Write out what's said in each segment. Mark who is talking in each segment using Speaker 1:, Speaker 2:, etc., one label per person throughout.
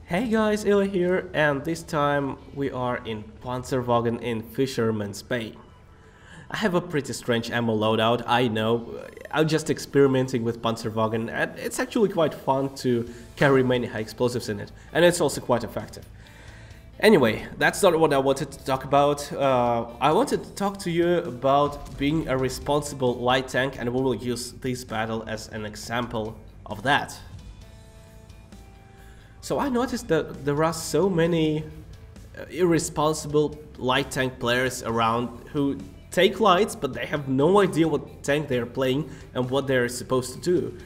Speaker 1: Hey guys, Ila here, and this time we are in Panzerwagen in Fisherman's Bay. I have a pretty strange ammo loadout, I know. I'm just experimenting with Panzerwagen, and it's actually quite fun to carry many high explosives in it, and it's also quite effective. Anyway, that's not what I wanted to talk about. I wanted to talk to you about being a responsible light tank, and we will use this battle as an example of that. So I noticed that there are so many irresponsible light tank players around who take lights, but they have no idea what tank they are playing and what they are supposed to do.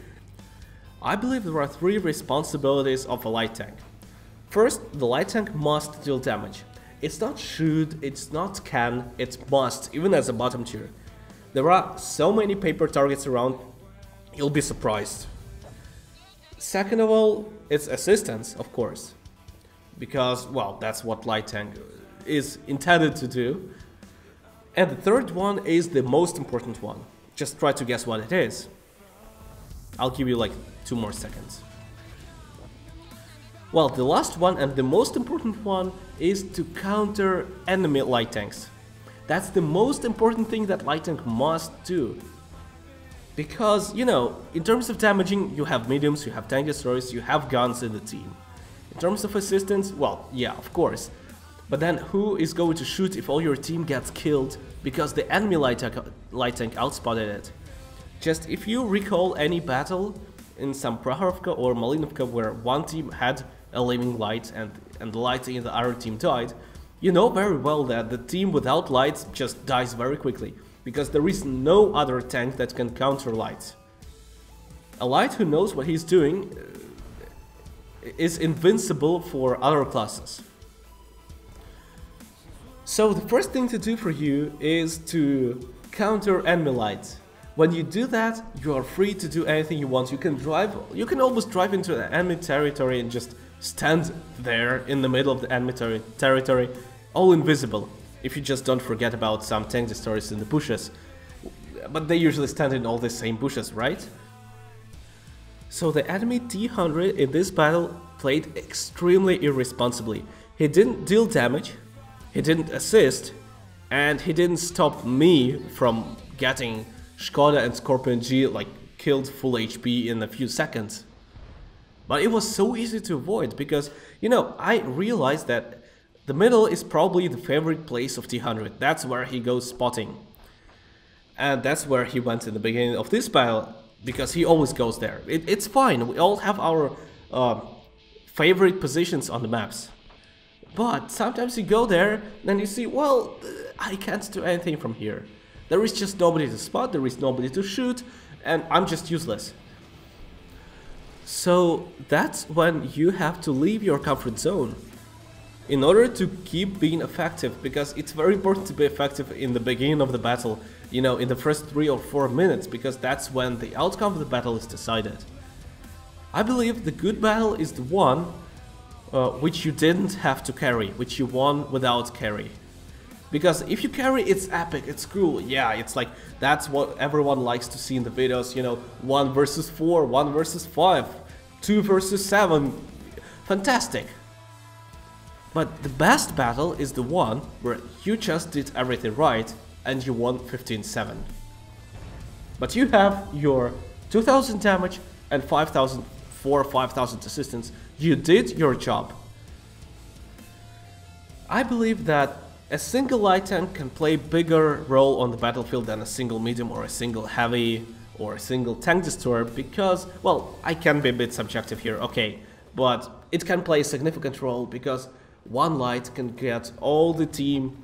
Speaker 1: I believe there are three responsibilities of a light tank. First, the light tank must deal damage. It's not should, it's not can, it's must, even as a bottom tier. There are so many paper targets around, you'll be surprised. Second of all, it's assistance, of course, because, well, that's what light tank is intended to do. And the third one is the most important one. Just try to guess what it is. I'll give you like 2 more seconds. Well, the last one and the most important one is to counter enemy light tanks. That's the most important thing that light tank must do. Because, you know, in terms of damaging, you have mediums, you have tank destroyers, you have guns in the team. In terms of assistance, well, yeah, of course. But then who is going to shoot if all your team gets killed because the enemy light tank outspotted it? Just if you recall any battle in some Praharovka or Malinovka where one team had a living light and the light in the other team died, you know very well that the team without lights just dies very quickly. Because there is no other tank that can counter lights. A light who knows what he's doing is invincible for other classes. So the first thing to do for you is to counter enemy lights. When you do that, you are free to do anything you want. You can almost drive into the enemy territory and just stand there in the middle of the enemy territory, all invisible. If you just don't forget about some tank destroyers in the bushes. But they usually stand in all the same bushes, right? So the enemy T-100 in this battle played extremely irresponsibly. He didn't deal damage, he didn't assist, and he didn't stop me from getting Skoda and Scorpion G like killed full HP in a few seconds. But it was so easy to avoid because, you know, I realized that the middle is probably the favorite place of T-100, that's where he goes spotting. And that's where he went in the beginning of this battle, because he always goes there. It's fine, we all have our favorite positions on the maps. But sometimes you go there, then you see, well, I can't do anything from here. There is just nobody to spot, there is nobody to shoot, and I'm just useless. So that's when you have to leave your comfort zone. In order to keep being effective, because it's very important to be effective in the beginning of the battle, you know, in the first 3 or 4 minutes, because that's when the outcome of the battle is decided. I believe the good battle is the one which you didn't have to carry, which you won without carry. Because if you carry, it's epic, it's cool, yeah, it's like, that's what everyone likes to see in the videos, you know, 1 versus 4, 1 versus 5, 2 versus 7, fantastic. But the best battle is the one where you just did everything right and you won 15-7. But you have your 2000 damage and 5000 assistance. You did your job. I believe that a single light tank can play a bigger role on the battlefield than a single medium or a single heavy or a single tank destroyer because, well, I can be a bit subjective here, okay, but it can play a significant role because one light can get all the team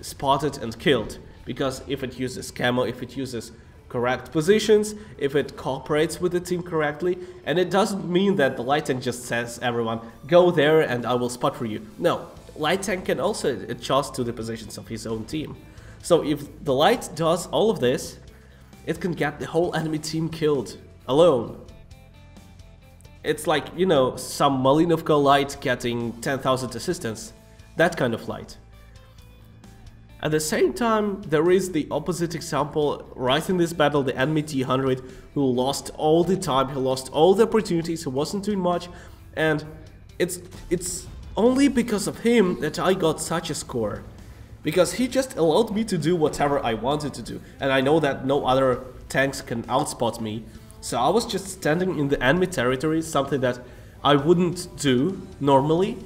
Speaker 1: spotted and killed, because if it uses camo, if it uses correct positions, if it cooperates with the team correctly, and it doesn't mean that the light tank just says everyone, go there and I will spot for you. No, light tank can also adjust to the positions of his own team. So if the light does all of this, it can get the whole enemy team killed, alone. It's like, you know, some Malinovka light getting 10,000 assistance, that kind of light. At the same time, there is the opposite example right in this battle, the enemy T-100, who lost all the time, he lost all the opportunities, he wasn't doing much, and It's only because of him that I got such a score. Because he just allowed me to do whatever I wanted to do. And I know that no other tanks can outspot me. So I was just standing in the enemy territory, something that I wouldn't do normally.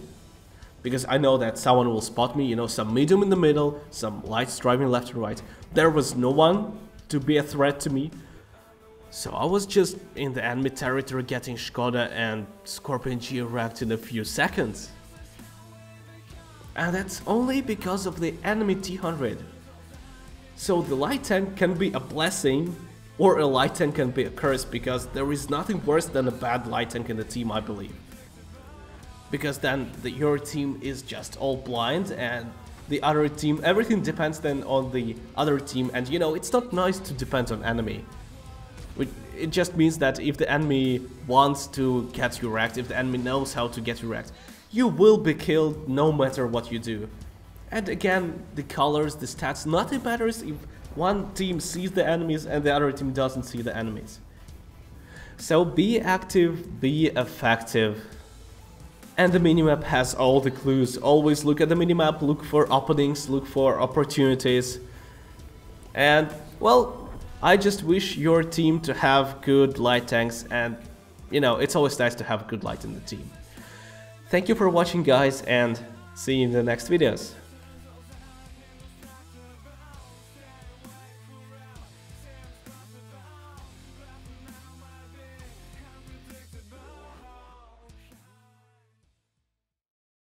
Speaker 1: Because I know that someone will spot me, you know, some medium in the middle, some lights driving left and right. There was no one to be a threat to me. So I was just in the enemy territory getting Škoda and Scorpion Geo wrecked in a few seconds. And that's only because of the enemy T100. So the light tank can be a blessing, or a light tank can be a curse, because there is nothing worse than a bad light tank in the team, I believe. Because then your team is just all blind, and the other team, everything depends then on the other team, and you know, it's not nice to depend on enemy. It just means that if the enemy wants to get you wrecked, if the enemy knows how to get you wrecked, you will be killed no matter what you do. And again, the colors, the stats, nothing matters if one team sees the enemies and the other team doesn't see the enemies. So be active, be effective. And the minimap has all the clues. Always look at the minimap, look for openings, look for opportunities. And, well, I just wish your team to have good light tanks, and, you know, it's always nice to have good light in the team. Thank you for watching, guys, and see you in the next videos.